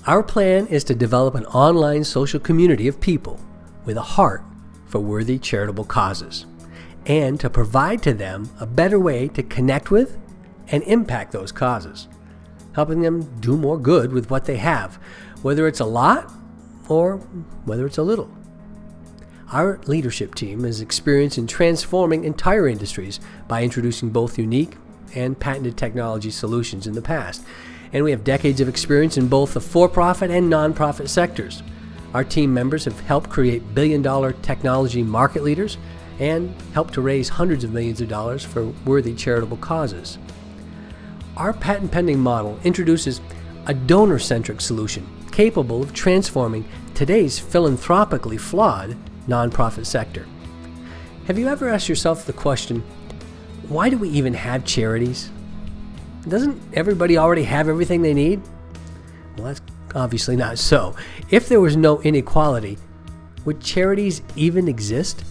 Our plan is to develop an online social community of people with a heart for worthy charitable causes, and to provide to them a better way to connect with and impact those causes, helping them do more good with what they have, whether it's a lot or whether it's a little. Our leadership team is experienced in transforming entire industries by introducing both unique and patented technology solutions in the past, and we have decades of experience in both the for-profit and non-profit sectors. Our team members have helped create billion-dollar technology market leaders and helped to raise hundreds of millions of dollars for worthy charitable causes. Our patent-pending model introduces a donor-centric solution capable of transforming today's philanthropically flawed nonprofit sector. Have you ever asked yourself the question, why do we even have charities? Doesn't everybody already have everything they need? Well, that's obviously not so. If there was no inequality, would charities even exist?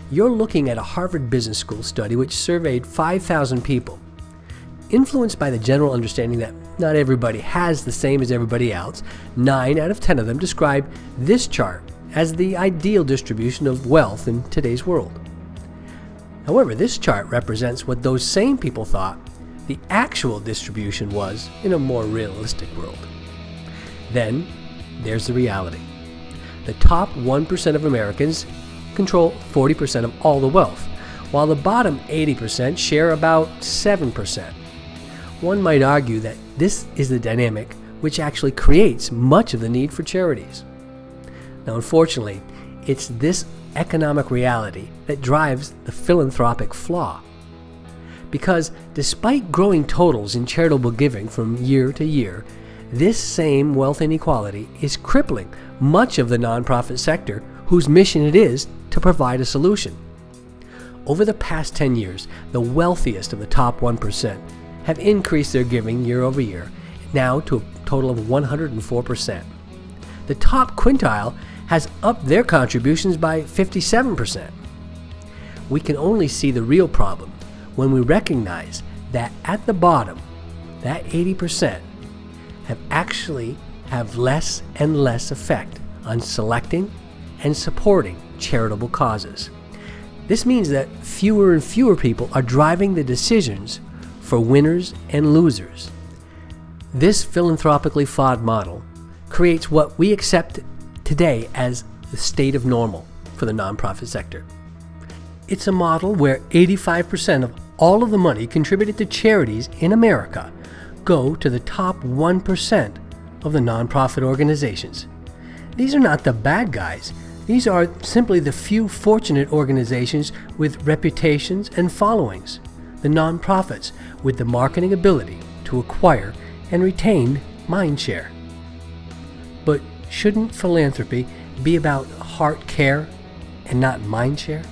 You're looking at a Harvard Business School study which surveyed 5,000 people. Influenced by the general understanding that not everybody has the same as everybody else, 9 out of 10 of them describe this chart as the ideal distribution of wealth in today's world. However, this chart represents what those same people thought the actual distribution was in a more realistic world. Then, there's the reality. The top 1% of Americans control 40% of all the wealth, while the bottom 80% share about 7%. One might argue that this is the dynamic which actually creates much of the need for charities. Now, unfortunately, it's this economic reality that drives the philanthropic flaw. Because despite growing totals in charitable giving from year to year, this same wealth inequality is crippling much of the nonprofit sector whose mission it is to provide a solution. Over the past 10 years, the wealthiest of the top 1% have increased their giving year over year, now to a total of 104%. The top quintile has upped their contributions by 57%. We can only see the real problem when we recognize that at the bottom, that 80% have less and less effect on selecting and supporting charitable causes. This means that fewer and fewer people are driving the decisions for winners and losers. This philanthropically flawed model creates what we accept today as the state of normal for the nonprofit sector. It's a model where 85% of all of the money contributed to charities in America go to the top 1% of the nonprofit organizations. These are not the bad guys. These are simply the few fortunate organizations with reputations and followings, the nonprofits with the marketing ability to acquire and retain mindshare. But shouldn't philanthropy be about heart care and not mindshare?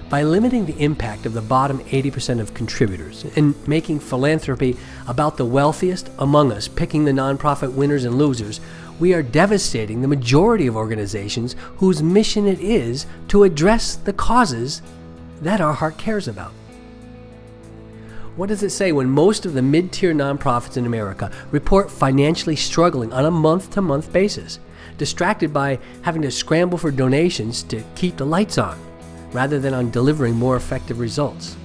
By limiting the impact of the bottom 80% of contributors and making philanthropy about the wealthiest among us picking the nonprofit winners and losers, we are devastating the majority of organizations whose mission it is to address the causes that our heart cares about. What does it say when most of the mid-tier nonprofits in America report financially struggling on a month-to-month basis, distracted by having to scramble for donations to keep the lights on, rather than on delivering more effective results?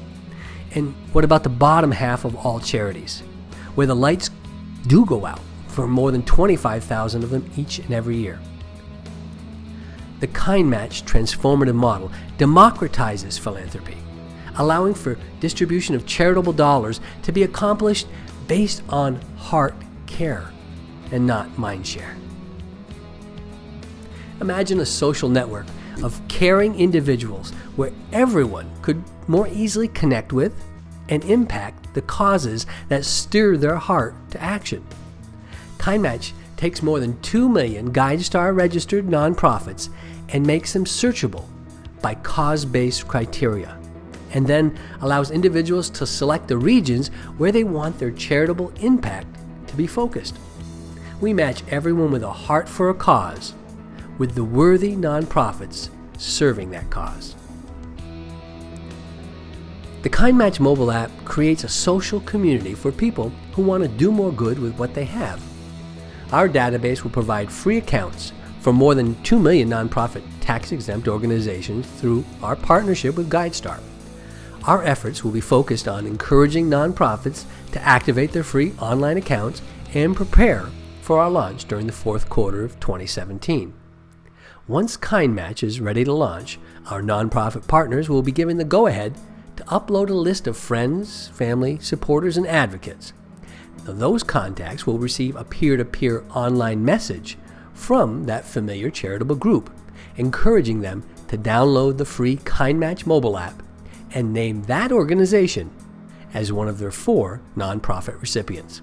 And what about the bottom half of all charities, where the lights do go out for more than 25,000 of them each and every year? The KindMatch transformative model democratizes philanthropy, allowing for distribution of charitable dollars to be accomplished based on heart care and not mindshare. Imagine a social network of caring individuals where everyone could more easily connect with and impact the causes that stir their heart to action. KindMatch takes more than 2 million GuideStar registered nonprofits and makes them searchable by cause-based criteria, and then allows individuals to select the regions where they want their charitable impact to be focused. We match everyone with a heart for a cause with the worthy nonprofits serving that cause. The KindMatch mobile app creates a social community for people who want to do more good with what they have. Our database will provide free accounts for more than 2 million nonprofit tax-exempt organizations through our partnership with GuideStar. Our efforts will be focused on encouraging nonprofits to activate their free online accounts and prepare for our launch during the fourth quarter of 2017. Once KindMatch is ready to launch, our nonprofit partners will be given the go-ahead to upload a list of friends, family, supporters, and advocates. Now, those contacts will receive a peer-to-peer online message from that familiar charitable group, encouraging them to download the free KindMatch mobile app and name that organization as one of their 4 nonprofit recipients.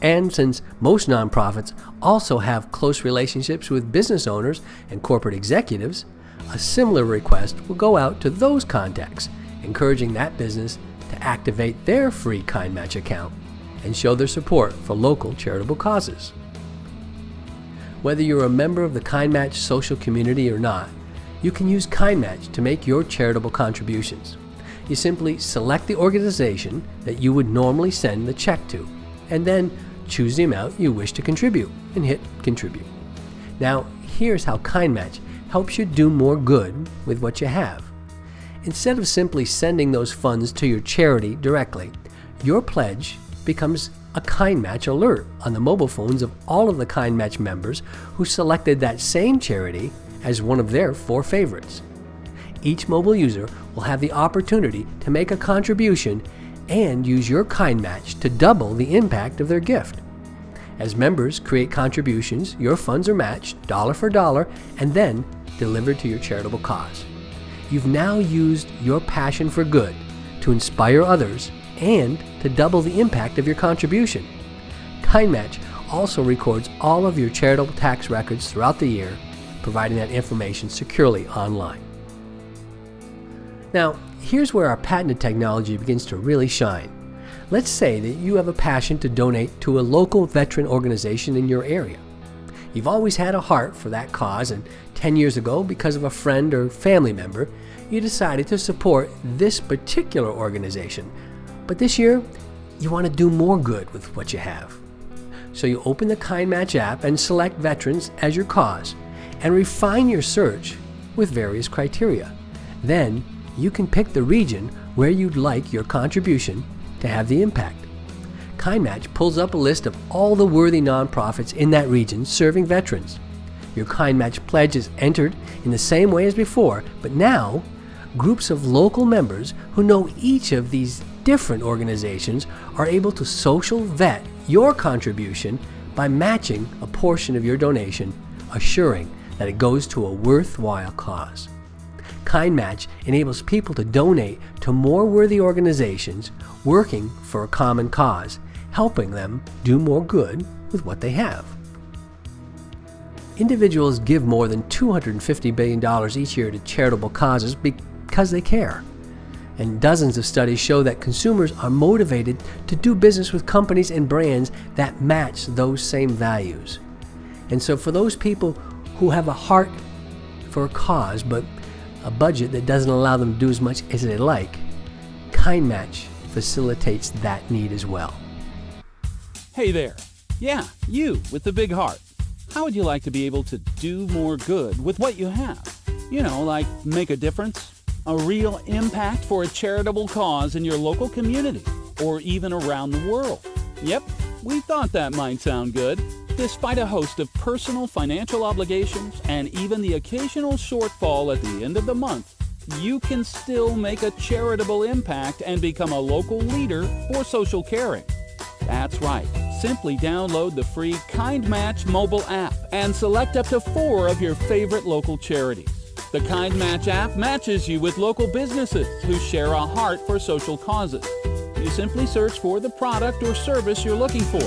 And since most nonprofits also have close relationships with business owners and corporate executives, a similar request will go out to those contacts, encouraging that business to activate their free KindMatch account and show their support for local charitable causes. Whether you're a member of the KindMatch social community or not, you can use KindMatch to make your charitable contributions. You simply select the organization that you would normally send the check to, and then choose the amount you wish to contribute and hit Contribute. Now, here's how KindMatch helps you do more good with what you have. Instead of simply sending those funds to your charity directly, your pledge becomes a KindMatch alert on the mobile phones of all of the KindMatch members who selected that same charity as one of their 4 favorites. Each mobile user will have the opportunity to make a contribution and use your KindMatch to double the impact of their gift. As members create contributions, your funds are matched dollar for dollar and then delivered to your charitable cause. You've now used your passion for good to inspire others and to double the impact of your contribution. KindMatch also records all of your charitable tax records throughout the year, providing that information securely online. Now, here's where our patented technology begins to really shine. Let's say that you have a passion to donate to a local veteran organization in your area. You've always had a heart for that cause, and 10 years ago, because of a friend or family member, you decided to support this particular organization. But this year, you want to do more good with what you have. So you open the KindMatch app and select veterans as your cause, and refine your search with various criteria. Then, you can pick the region where you'd like your contribution to have the impact. KindMatch pulls up a list of all the worthy nonprofits in that region serving veterans. Your KindMatch pledge is entered in the same way as before, but now, groups of local members who know each of these different organizations are able to social vet your contribution by matching a portion of your donation, assuring that it goes to a worthwhile cause. KindMatch enables people to donate to more worthy organizations working for a common cause, helping them do more good with what they have. Individuals give more than $250 billion each year to charitable causes because they care. And dozens of studies show that consumers are motivated to do business with companies and brands that match those same values. And so for those people who have a heart for a cause, but a budget that doesn't allow them to do as much as they like, KindMatch facilitates that need as well. Hey there. Yeah, you with the big heart. How would you like to be able to do more good with what you have? You know, like make a difference, a real impact for a charitable cause in your local community, or even around the world. Yep, we thought that might sound good. Despite a host of personal financial obligations and even the occasional shortfall at the end of the month, you can still make a charitable impact and become a local leader for social caring. That's right. Simply download the free KindMatch mobile app and select up to 4 of your favorite local charities. The KindMatch app matches you with local businesses who share a heart for social causes. You simply search for the product or service you're looking for.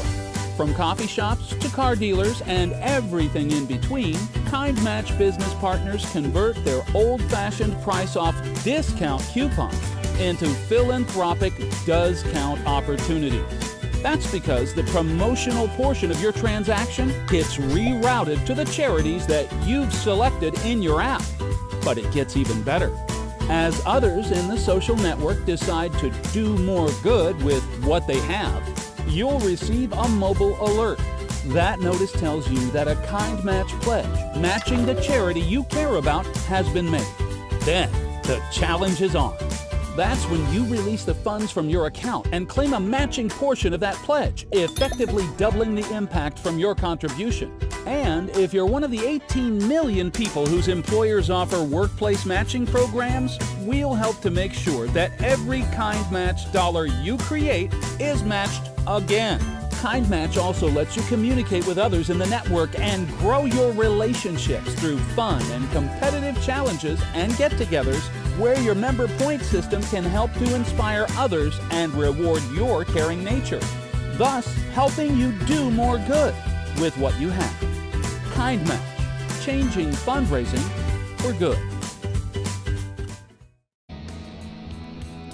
From coffee shops to car dealers and everything in between, KindMatch business partners convert their old-fashioned price-off discount coupons into philanthropic does-count opportunities. That's because the promotional portion of your transaction gets rerouted to the charities that you've selected in your app. But it gets even better. As others in the social network decide to do more good with what they have, you'll receive a mobile alert. That notice tells you that a KindMatch pledge matching the charity you care about has been made. Then, the challenge is on. That's when you release the funds from your account and claim a matching portion of that pledge, effectively doubling the impact from your contribution. And if you're one of the 18 million people whose employers offer workplace matching programs, we'll help to make sure that every KindMatch dollar you create is matched again. KindMatch also lets you communicate with others in the network and grow your relationships through fun and competitive challenges and get-togethers where your member point system can help to inspire others and reward your caring nature, thus helping you do more good with what you have. KindMatch, changing fundraising for good.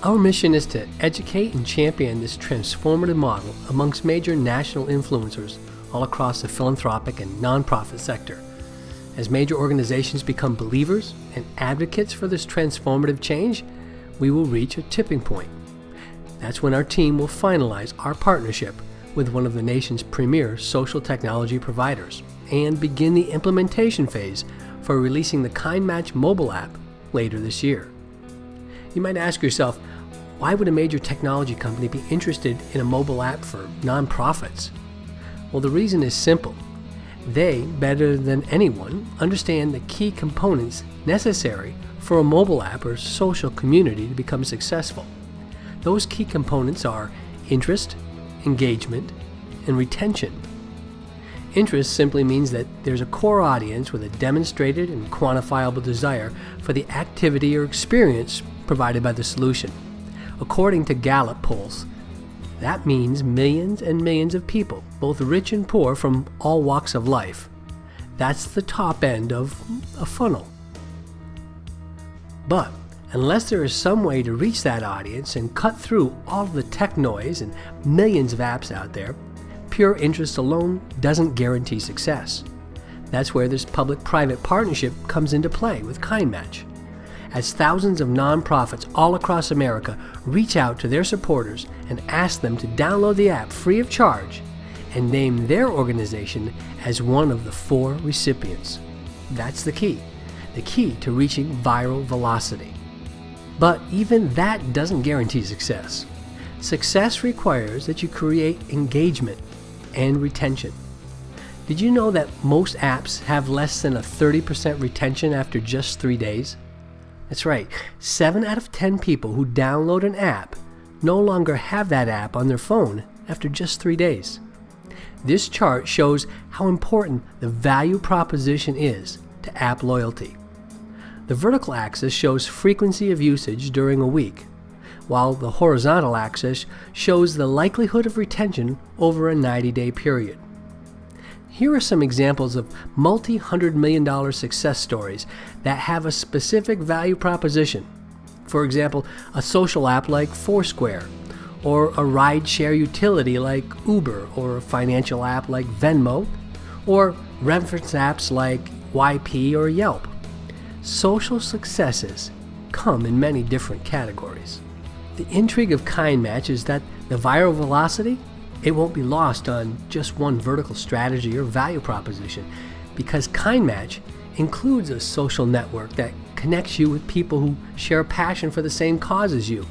Our mission is to educate and champion this transformative model amongst major national influencers all across the philanthropic and nonprofit sector. As major organizations become believers and advocates for this transformative change, we will reach a tipping point. That's when our team will finalize our partnership with one of the nation's premier social technology providers and begin the implementation phase for releasing the KindMatch mobile app later this year. You might ask yourself, why would a major technology company be interested in a mobile app for nonprofits? Well, the reason is simple. They, better than anyone, understand the key components necessary for a mobile app or social community to become successful. Those key components are interest, engagement, and retention. Interest simply means that there's a core audience with a demonstrated and quantifiable desire for the activity or experience provided by the solution. According to Gallup polls, that means millions and millions of people, both rich and poor from all walks of life. That's the top end of a funnel. But unless there is some way to reach that audience and cut through all of the tech noise and millions of apps out there, pure interest alone doesn't guarantee success. That's where this public-private partnership comes into play with KindMatch. As thousands of nonprofits all across America reach out to their supporters and ask them to download the app free of charge and name their organization as one of the 4 recipients. That's the key to reaching viral velocity. But even that doesn't guarantee success. Success requires that you create engagement and retention. Did you know that most apps have less than a 30% retention after just 3 days? That's right, 7 out of 10 people who download an app no longer have that app on their phone after just 3 days. This chart shows how important the value proposition is to app loyalty. The vertical axis shows frequency of usage during a week, while the horizontal axis shows the likelihood of retention over a 90-day period. Here are some examples of multi-$100 million success stories that have a specific value proposition. For example, a social app like Foursquare, or a ride-share utility like Uber, or a financial app like Venmo, or reference apps like YP or Yelp. Social successes come in many different categories. The intrigue of KindMatch is that the viral velocity, it won't be lost on just one vertical strategy or value proposition, because KindMatch includes a social network that connects you with people who share a passion for the same cause as you.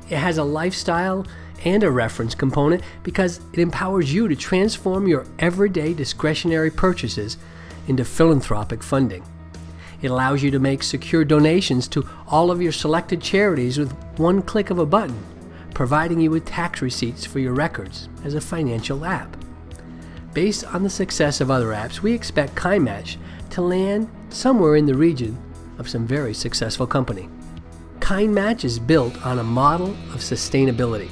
It has a lifestyle and a reference component because it empowers you to transform your everyday discretionary purchases into philanthropic funding. It allows you to make secure donations to all of your selected charities with one click of a button, providing you with tax receipts for your records as a financial app. Based on the success of other apps, we expect KindMatch to land somewhere in the region of some very successful company. KindMatch is built on a model of sustainability.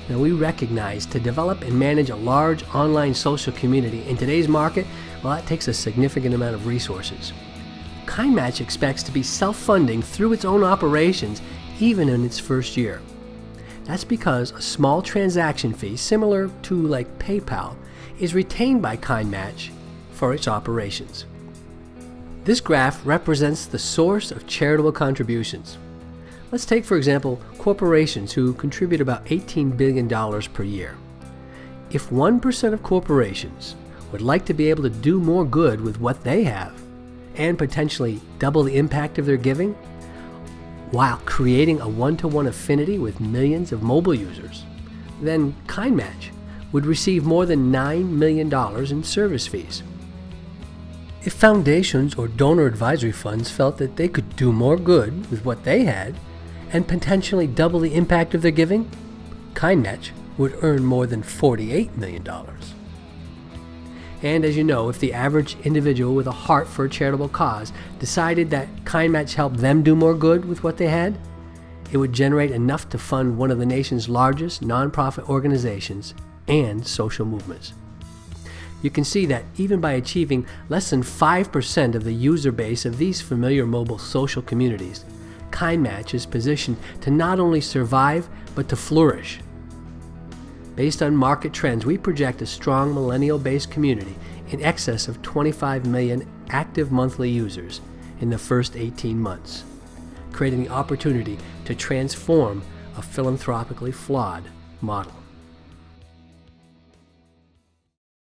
Now, we recognize to develop and manage a large online social community in today's market, well, that takes a significant amount of resources. KindMatch expects to be self-funding through its own operations even in its first year. That's because a small transaction fee, similar to like PayPal, is retained by KindMatch for its operations. This graph represents the source of charitable contributions. Let's take, for example, corporations who contribute about $18 billion per year. If 1% of corporations would like to be able to do more good with what they have and potentially double the impact of their giving, while creating a one-to-one affinity with millions of mobile users, then KindMatch would receive more than $9 million in service fees. If foundations or donor advisory funds felt that they could do more good with what they had and potentially double the impact of their giving, KindMatch would earn more than $48 million. And as you know, if the average individual with a heart for a charitable cause decided that KindMatch helped them do more good with what they had, it would generate enough to fund one of the nation's largest nonprofit organizations and social movements. You can see that even by achieving less than 5% of the user base of these familiar mobile social communities, KindMatch is positioned to not only survive, but to flourish. Based on market trends, we project a strong millennial-based community in excess of 25 million active monthly users in the first 18 months, creating the opportunity to transform a philanthropically flawed model.